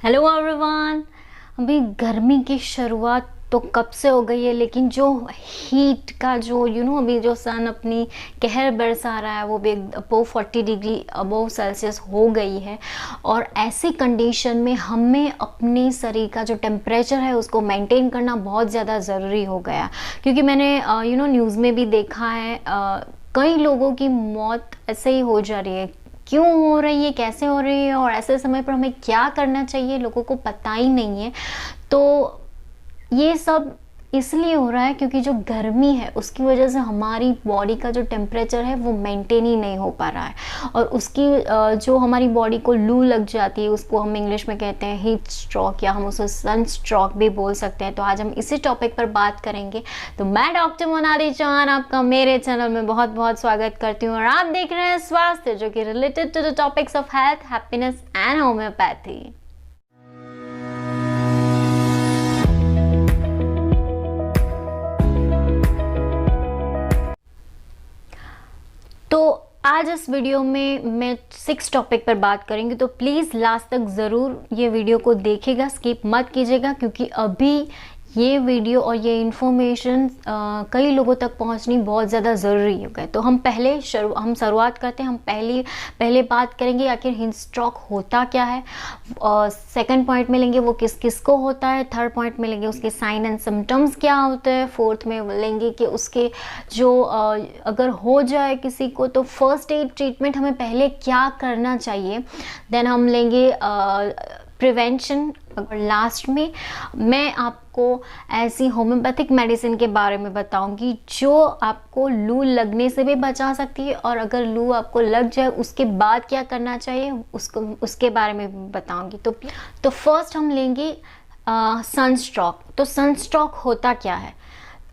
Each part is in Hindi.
Hello everyone. अभी गर्मी की शुरुआत तो कब से हो गई है, लेकिन जो हीट का जो अभी जो सन अपनी कहर बरसा रहा है वो भी अबव 40 डिग्री अबव सेल्सियस हो गई है। और ऐसी कंडीशन में हमें अपने शरीर का जो टेम्परेचर है उसको मेंटेन करना बहुत ज़्यादा ज़रूरी हो गया, क्योंकि मैंने न्यूज़ में भी देखा है कई लोगों की मौत ऐसे ही हो जा रही है। क्यों हो रही है, कैसे हो रही है और ऐसे समय पर हमें क्या करना चाहिए, लोगों को पता ही नहीं है। तो ये सब इसलिए हो रहा है क्योंकि जो गर्मी है उसकी वजह से हमारी बॉडी का जो टेम्परेचर है वो मेंटेन ही नहीं हो पा रहा है, और उसकी जो हमारी बॉडी को लू लग जाती है उसको हम इंग्लिश में कहते हैं हीट स्ट्रोक, या हम उसे सन स्ट्रोक भी बोल सकते हैं। तो आज हम इसी टॉपिक पर बात करेंगे। तो मैं डॉक्टर मोनाली चौहान आपका मेरे चैनल में बहुत बहुत स्वागत करती हूँ, और आप देख रहे हैं स्वास्थ्य, जो कि related to the topics of health, happiness and homeopathy. तो आज इस वीडियो में मैं 6 टॉपिक पर बात करेंगे, तो प्लीज़ लास्ट तक ज़रूर ये वीडियो को देखिएगा, स्किप मत कीजिएगा, क्योंकि अभी ये वीडियो और ये इन्फॉर्मेशन कई लोगों तक पहुंचनी बहुत ज़्यादा ज़रूरी हो गई। तो हम शुरुआत करते हैं। हम पहले बात करेंगे आखिर हीट स्ट्रोक होता क्या है, सेकंड पॉइंट में लेंगे वो किस किस को होता है, थर्ड पॉइंट में लेंगे उसके साइन एंड सिम्टम्स क्या होते हैं, फोर्थ में लेंगे कि उसके जो अगर हो जाए किसी को तो फर्स्ट एड ट्रीटमेंट हमें पहले क्या करना चाहिए, देन हम लेंगे प्रिवेंशन, और लास्ट में मैं आपको ऐसी होम्योपैथिक मेडिसिन के बारे में बताऊंगी जो आपको लू लगने से भी बचा सकती है, और अगर लू आपको लग जाए उसके बाद क्या करना चाहिए उसके बारे में भी बताऊंगी। तो फर्स्ट हम लेंगे सनस्ट्रोक। तो सनस्ट्रोक होता क्या है?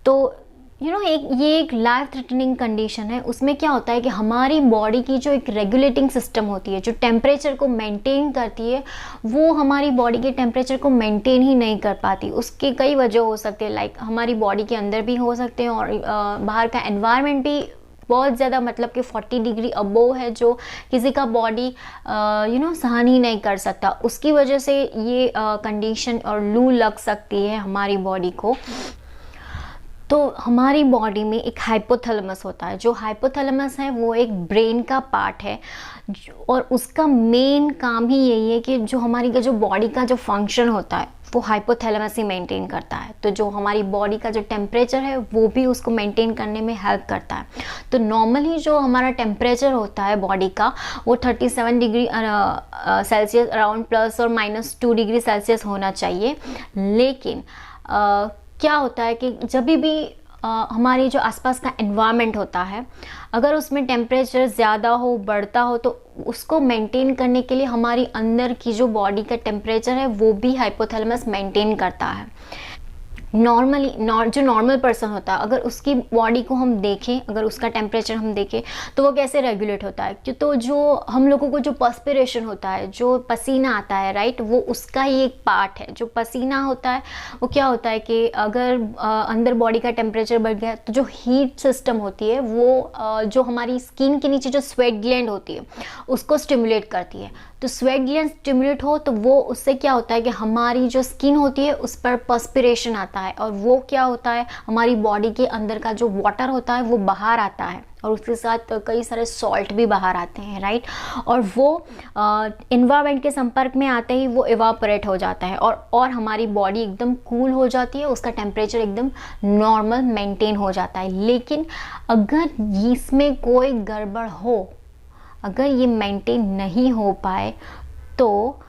तो ये एक लाइफ थ्रेटनिंग कंडीशन है। उसमें क्या होता है कि हमारी बॉडी की जो एक रेगुलेटिंग सिस्टम होती है, जो टेम्परेचर को मेंटेन करती है, वो हमारी बॉडी के टेम्परेचर को मेंटेन ही नहीं कर पाती। उसके कई वजह हो सकते हैं, लाइक हमारी बॉडी के अंदर भी हो सकते हैं, और बाहर का एनवायरनमेंट भी बहुत ज़्यादा, मतलब कि 40 डिग्री अबोव है जो किसी का बॉडी सहन ही नहीं कर सकता। उसकी वजह से ये कंडीशन और लू लग सकती है हमारी बॉडी को। तो हमारी बॉडी में एक हाइपोथैलेमस होता है। जो हाइपोथैलेमस है वो एक ब्रेन का पार्ट है, और उसका मेन काम ही यही है कि जो हमारी का जो बॉडी का जो फंक्शन होता है वो हाइपोथैलेमस ही मेंटेन करता है। तो जो हमारी बॉडी का जो टेम्परेचर है वो भी उसको मेंटेन करने में हेल्प करता है। तो नॉर्मली जो हमारा टेम्परेचर होता है बॉडी का वो 37 डिग्री सेल्सियस अराउंड प्लस और माइनस 2 डिग्री सेल्सियस होना चाहिए। लेकिन क्या होता है कि जब भी हमारी जो आसपास का एनवायरनमेंट होता है, अगर उसमें टेम्परेचर ज़्यादा हो, बढ़ता हो, तो उसको मेंटेन करने के लिए हमारी अंदर की जो बॉडी का टेम्परेचर है वो भी हाइपोथैलेमस मेंटेन करता है। जो नॉर्मल पर्सन होता है, अगर उसकी बॉडी को हम देखें, अगर उसका टेम्परेचर हम देखें तो वो कैसे रेगुलेट होता है। तो जो हम लोगों को जो पर्स्पिरेशन होता है, जो पसीना आता है, राइट, वो उसका ही एक पार्ट है। जो पसीना होता है वो क्या होता है कि अगर अंदर बॉडी का टेम्परेचर बढ़ गया तो जो हीट सिस्टम होती है वो जो हमारी स्किन के नीचे जो स्वेट ग्लैंड होती है उसको स्टिमुलेट करती है। तो स्वेट ग्लैंड स्टिमुलेट हो तो वो उससे क्या होता है कि हमारी जो स्किन होती है उस पर पर्स्पिरेशन आता है, और वो क्या होता है, हमारी बॉडी के अंदर का जो वाटर होता है वो बाहर आता है, और उसके साथ कई सारे सॉल्ट भी बाहर आते हैं, राइट। और वो एनवायरनमेंट के संपर्क में आते ही वो इवापोरेट हो जाता है, और हमारी बॉडी एकदम कूल हो जाती है, उसका टेम्परेचर एकदम नॉर्मल मेंटेन हो जाता है। लेकिन अगर इसमें कोई गड़बड़ हो, अगर ये मेंटेन नहीं हो पाए, तो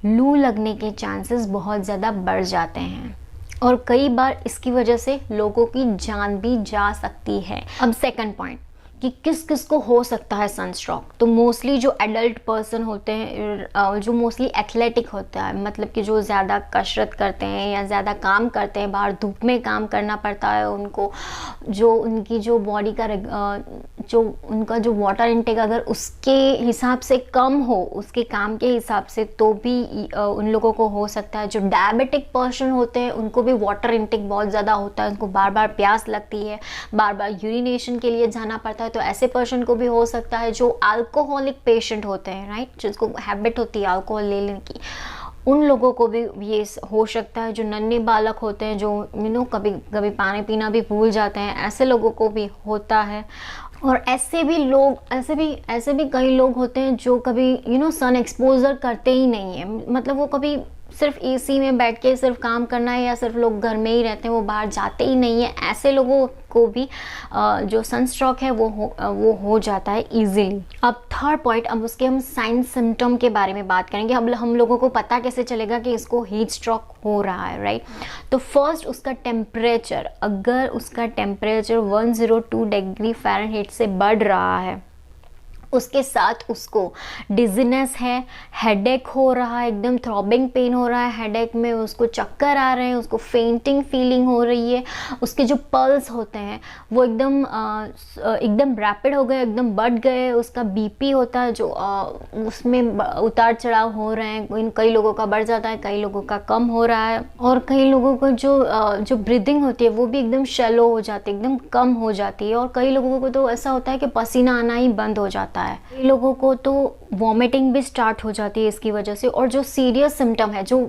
लू लगने के चांसेस बहुत ज़्यादा बढ़ जाते हैं, और कई बार इसकी वजह से लोगों की जान भी जा सकती है। अब सेकंड पॉइंट कि किस किस को हो सकता है सनस्ट्रोक। तो मोस्टली जो एडल्ट पर्सन होते हैं, जो मोस्टली एथलेटिक होता है, मतलब कि जो ज़्यादा कसरत करते हैं या ज़्यादा काम करते हैं, बाहर धूप में काम करना पड़ता है उनको, जो उनकी जो बॉडी का जो उनका जो वाटर इनटेक अगर उसके हिसाब से कम हो, उसके काम के हिसाब से, तो भी उन लोगों को हो सकता है। जो डायबिटिक पर्सन होते हैं उनको भी वाटर इनटेक बहुत ज़्यादा होता है, उनको बार बार प्यास लगती है, बार बार यूरिनेशन के लिए जाना पड़ता है। तो ऐसे पर्सन को भी हो सकता है। जो अल्कोहलिक पेशेंट होते हैं, राइट, जिसको हैबिट होती है अल्कोहल लेने की, उन लोगों को भी ये हो सकता है, जो नन्हे बालक होते हैं, जो कभी कभी पानी पीना भी भूल जाते हैं, ऐसे लोगों को भी होता है। और ऐसे भी कई लोग होते हैं जो कभी सन एक्सपोजर करते ही नहीं है, मतलब वो कभी सिर्फ एसी में बैठ के सिर्फ काम करना है, या सिर्फ लोग घर में ही रहते हैं, वो बाहर जाते ही नहीं है। ऐसे लोगों को भी जो सनस्ट्रोक है वो हो जाता है इजीली। अब थर्ड पॉइंट, अब उसके हम साइन सिम्टम के बारे में बात करेंगे। अब हम लोगों को पता कैसे चलेगा कि इसको हीट स्ट्रोक हो रहा है, राइट? तो फर्स्ट उसका टेम्परेचर, अगर उसका टेम्परेचर 102 डिग्री फ़ारेनहाइट से बढ़ रहा है, उसके साथ उसको डिजीनेस है, हेडेक हो रहा है, एकदम थ्रॉबिंग पेन हो रहा है हेडेक में, उसको चक्कर आ रहे हैं, उसको फेंटिंग फीलिंग हो रही है, उसके जो पल्स होते हैं वो एकदम रैपिड हो गए, एकदम बढ़ गए, उसका बीपी होता है जो उसमें उतार चढ़ाव हो रहे हैं, कई लोगों का बढ़ जाता है, कई लोगों का कम हो रहा है, और कई लोगों को जो ब्रीदिंग होती है वो भी एकदम शैलो हो जाती है, एकदम कम हो जाती है, और कई लोगों को तो ऐसा होता है कि पसीना आना ही बंद हो जाता है। कई लोगों को तो वॉमिटिंग भी स्टार्ट हो जाती है इसकी वजह से। और जो सीरियस सिम्टम है, जो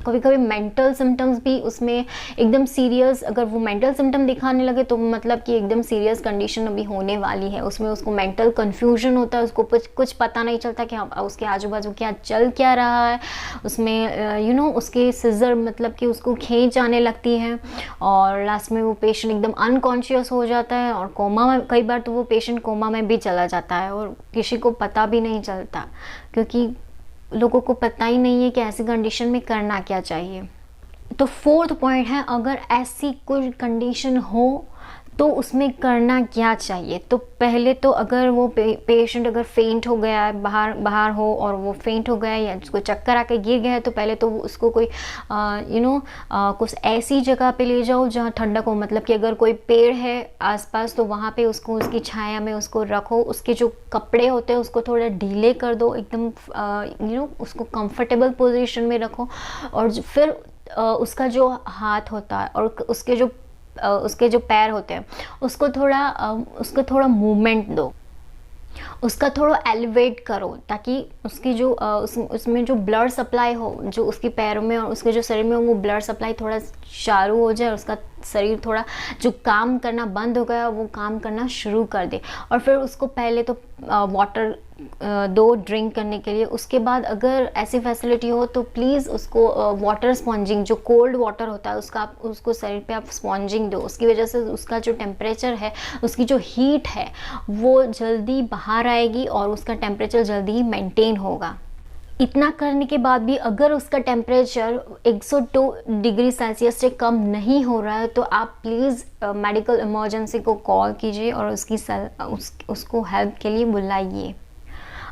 कभी कभी मेंटल सिम्टम्स भी उसमें एकदम सीरियस, अगर वो मेंटल सिम्टम दिखाने लगे तो मतलब कि एकदम सीरियस कंडीशन अभी होने वाली है। उसमें उसको मेंटल कन्फ्यूजन होता है, उसको कुछ पता नहीं चलता कि उसके आजू बाजू क्या रहा है, उसमें उसके सिजर मतलब कि उसको खींच आने लगती है, और लास्ट में वो पेशेंट एकदम अनकॉन्शियस हो जाता है, और कोमा में, कई बार तो वो पेशेंट कोमा में भी चला जाता है और किसी को पता भी नहीं चलता, क्योंकि लोगों को पता ही नहीं है कि ऐसी कंडीशन में करना क्या चाहिए। तो फोर्थ पॉइंट है, अगर ऐसी कोई कंडीशन हो तो उसमें करना क्या चाहिए। तो पहले तो अगर वो पेशेंट अगर फेंट हो गया है, बाहर हो और वो फेंट हो गया है या उसको चक्कर आके गिर गया है, तो पहले तो उसको कोई कुछ ऐसी जगह पे ले जाओ जहाँ ठंडक हो, मतलब कि अगर कोई पेड़ है आसपास तो वहाँ पे उसको उसकी छाया में उसको रखो, उसके जो कपड़े होते हैं उसको थोड़ा ढीले कर दो, एकदम उसको कंफर्टेबल पोजीशन में रखो, और फिर उसका जो हाथ होता है और उसके जो पैर होते हैं उसको थोड़ा मूवमेंट दो, उसका थोड़ा एलिवेट करो, ताकि उसकी जो उसमें जो ब्लड सप्लाई हो, जो उसके पैरों में और उसके जो शरीर में वो ब्लड सप्लाई थोड़ा चालू हो जाए, उसका शरीर थोड़ा जो काम करना बंद हो गया वो काम करना शुरू कर दे। और फिर उसको पहले तो वाटर दो ड्रिंक करने के लिए। उसके बाद अगर ऐसी फैसिलिटी हो तो प्लीज़ उसको वाटर स्पॉन्जिंग, जो कोल्ड वाटर होता है उसको शरीर पे आप स्पॉन्जिंग दो। उसकी वजह से उसका जो टेम्परेचर है, उसकी जो हीट है वो जल्दी बाहर आएगी और उसका टेम्परेचर जल्दी मेंटेन होगा। इतना करने के बाद भी अगर उसका टेम्परेचर 102 डिग्री सेल्सियस से कम नहीं हो रहा है तो आप प्लीज़ मेडिकल इमरजेंसी को कॉल कीजिए और उसको हेल्प के लिए बुलाइए।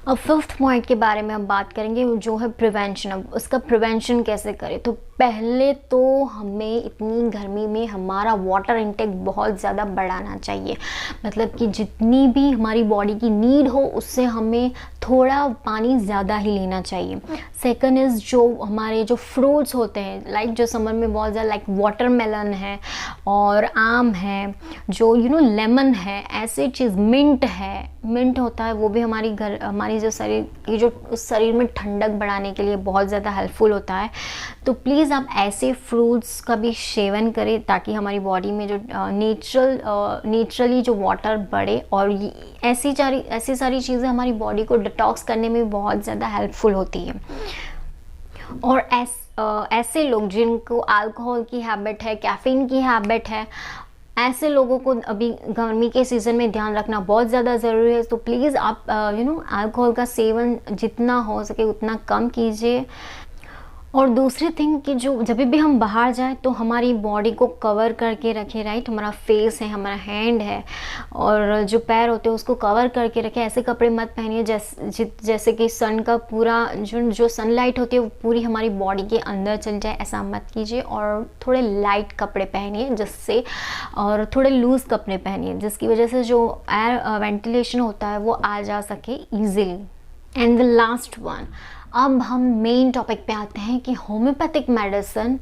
अब फिफ्थ पॉइंट के बारे में हम बात करेंगे, जो है प्रिवेंशन। अब उसका प्रिवेंशन कैसे करें? तो पहले तो हमें इतनी गर्मी में हमारा वाटर इनटेक बहुत ज़्यादा बढ़ाना चाहिए, मतलब कि जितनी भी हमारी बॉडी की नीड हो उससे हमें थोड़ा पानी ज़्यादा ही लेना चाहिए। सेकंड इज़ जो हमारे जो फ्रूट्स होते हैं, लाइक जो समर में बहुत ज़्यादा, लाइक वाटरमेलन है और आम है, जो लेमन है, ऐसे चीज़, मिंट होता है, वो भी हमारी जो शरीर की जो शरीर में ठंडक बढ़ाने के लिए बहुत ज़्यादा हेल्पफुल होता है। तो प्लीज़ आप ऐसे फ्रूट्स का भी सेवन करें ताकि हमारी बॉडी में जो नेचुरली जो वाटर बढ़े, और ऐसी सारी चीज़ें हमारी बॉडी को डिटॉक्स करने में बहुत ज़्यादा हेल्पफुल होती है। और ऐसे लोग जिनको अल्कोहल की हैबिट है, कैफीन की हैबिट है, ऐसे लोगों को अभी गर्मी के सीज़न में ध्यान रखना बहुत ज़्यादा ज़रूरी है। तो प्लीज़ आप अल्कोहल का सेवन जितना हो सके उतना कम कीजिए। और दूसरी थिंग कि जो जब भी हम बाहर जाएं तो हमारी बॉडी को कवर करके रखें, राइट? हमारा फेस है, हमारा हैंड है और जो पैर होते हैं उसको कवर करके रखें। ऐसे कपड़े मत पहनिए जैसे कि सन का पूरा जो सनलाइट होती है वो पूरी हमारी बॉडी के अंदर चल जाए, ऐसा मत कीजिए। और थोड़े लाइट कपड़े पहनिए जिससे, और थोड़े लूज़ कपड़े पहनिए जिसकी वजह से जो एयर वेंटिलेशन होता है वो आ जा सके easily. And the last one, अब हम मेन टॉपिक पे आते हैं कि होम्योपैथिक मेडिसिन,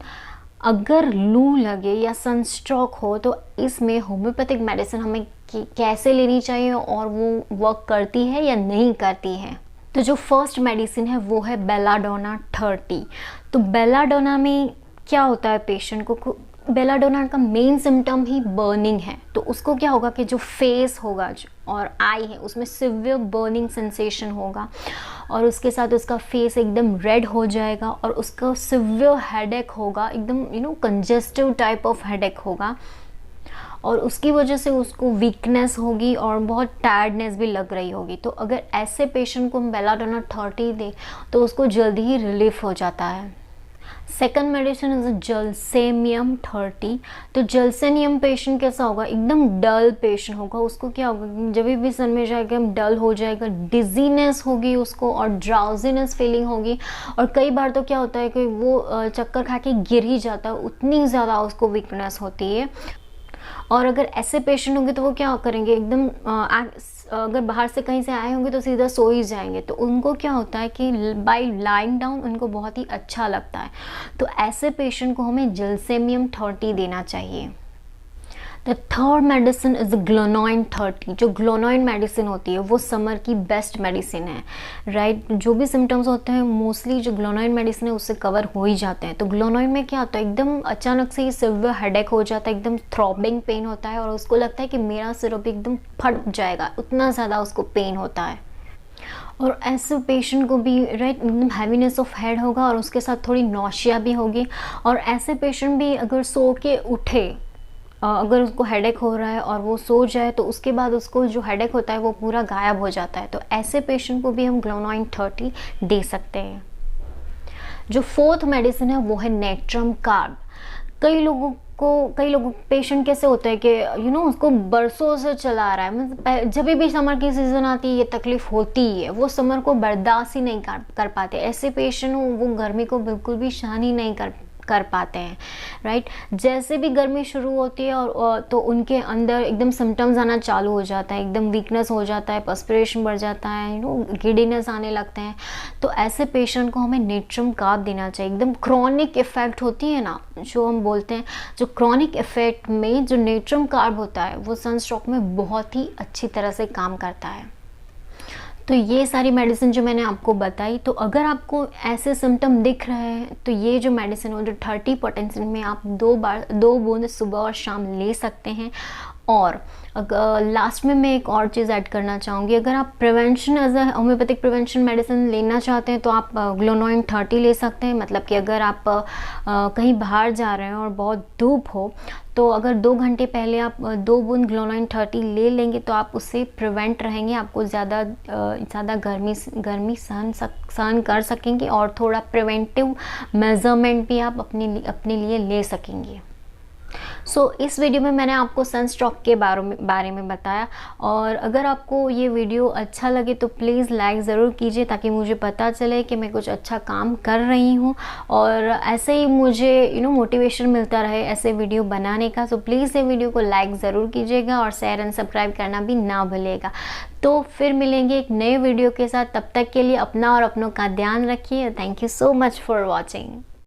अगर लू लगे या सनस्ट्रोक हो तो इसमें होम्योपैथिक मेडिसिन हमें कैसे लेनी चाहिए और वो वर्क करती है या नहीं करती है। तो जो फर्स्ट मेडिसिन है वो है बेलाडोना 30। तो बेलाडोना में क्या होता है, पेशेंट को बेलाडोना का मेन सिम्टम ही बर्निंग है। तो उसको क्या होगा कि जो फेस होगा और आई है उसमें सिवियर बर्निंग सेंसेशन होगा, और उसके साथ उसका फेस एकदम रेड हो जाएगा, और उसका सिवियर हेडेक होगा, एकदम कंजेस्टिव टाइप ऑफ हेडेक होगा, और उसकी वजह से उसको वीकनेस होगी और बहुत टायर्डनेस भी लग रही होगी। तो अगर ऐसे पेशेंट को हम बेलाडोना 30 दें तो उसको जल्दी ही रिलीफ हो जाता है। Second medicine is gelsemium 30। तो जलसेनियम पेशेंट कैसा होगा, एकदम डल पेशेंट होगा। उसको क्या होगा, जब भी सन में जाएगा डल हो जाएगा, डिजीनेस होगी उसको, और ड्राउजीनेस फीलिंग होगी, और कई बार तो क्या होता है कि वो चक्कर खा के गिर ही जाता है, उतनी ज़्यादा उसको वीकनेस होती है। और अगर ऐसे पेशेंट होंगे तो वो क्या करेंगे, एकदम अगर बाहर से कहीं से आए होंगे तो सीधा सो ही जाएंगे। तो उनको क्या होता है कि बाय लाइंग डाउन उनको बहुत ही अच्छा लगता है। तो ऐसे पेशेंट को हमें जलसेनियम 30 देना चाहिए। The third medicine is glonoine 30। जो ग्लोनॉइन मेडिसिन होती है वो समर की बेस्ट मेडिसिन है, राइट। जो भी सिम्टम्स होते हैं मोस्टली जो ग्लोनॉइन मेडिसिन है उससे कवर हो ही जाते हैं। तो ग्लोनॉइन में क्या होता है, एकदम अचानक से ही सिवियर हेडेक हो जाता है, एकदम थ्रॉबिंग पेन होता है, और उसको लगता है कि मेरा सिर अभी एकदम फट जाएगा, उतना ज़्यादा उसको पेन होता है। और ऐसे पेशेंट को भी राइट एकदम हैवीनेस ऑफ हेड होगा, और उसके साथ थोड़ी नौशिया भी होगी। और ऐसे पेशेंट भी अगर सो के उठे, अगर उसको हेडेक हो रहा है और वो सो जाए तो उसके बाद उसको जो हेडेक होता है वो पूरा गायब हो जाता है। तो ऐसे पेशेंट को भी हम ग्लोनॉइन 30 दे सकते हैं। जो फोर्थ मेडिसिन है वो है नेट्रम कार्ब। कई लोगों पेशेंट कैसे होता है कि उसको बरसों से चला आ रहा है, मतलब जब भी समर की सीज़न आती है ये तकलीफ़ होती ही है, वो समर को बर्दाश्त ही नहीं कर पाते। ऐसे पेशेंट वो गर्मी को बिल्कुल भी सहन ही नहीं कर पाते हैं, राइट। जैसे भी गर्मी शुरू होती है और तो उनके अंदर एकदम सिम्टम्स आना चालू हो जाता है, एकदम वीकनेस हो जाता है, पर्सपिरेशन बढ़ जाता है, गिडीनेस आने लगते हैं। तो ऐसे पेशेंट को हमें नेट्रम कार्ब देना चाहिए। एकदम क्रॉनिक इफेक्ट होती है ना, जो हम बोलते हैं, जो क्रॉनिक इफेक्ट में जो नेट्रम कार्ब होता है वो सनस्ट्रोक में बहुत ही अच्छी तरह से काम करता है। तो ये सारी मेडिसिन जो मैंने आपको बताई, तो अगर आपको ऐसे सिम्टम दिख रहे हैं तो ये जो मेडिसिन हो जो 30 पोटेंशियल में आप 2 बूंद सुबह और शाम ले सकते हैं। और अगर लास्ट में मैं एक और चीज़ ऐड करना चाहूँगी, अगर आप prevention as a homeopathic prevention medicine लेना चाहते हैं तो आप ग्लोनॉइन 30 ले सकते हैं। मतलब कि अगर आप कहीं बाहर जा रहे हैं और बहुत धूप हो तो अगर 2 घंटे पहले आप 2 बूंद ग्लोनॉइन 30 ले लेंगे तो आप उससे प्रिवेंट रहेंगे, आपको ज़्यादा गर्मी सहन कर सकेंगे, और थोड़ा प्रिवेंटिव मेजरमेंट भी आप अपने लिए ले सकेंगे। इस वीडियो में मैंने आपको सनस्ट्रोक के बारे में बताया, और अगर आपको ये वीडियो अच्छा लगे तो प्लीज़ लाइक ज़रूर कीजिए ताकि मुझे पता चले कि मैं कुछ अच्छा काम कर रही हूँ, और ऐसे ही मुझे मोटिवेशन मिलता रहे ऐसे वीडियो बनाने का। तो प्लीज़ ये वीडियो को लाइक ज़रूर कीजिएगा और शेयर एंड सब्सक्राइब करना भी ना भूलिएगा। तो फिर मिलेंगे एक नए वीडियो के साथ, तब तक के लिए अपना और अपनों का ध्यान रखिए। Thank you so much for watching.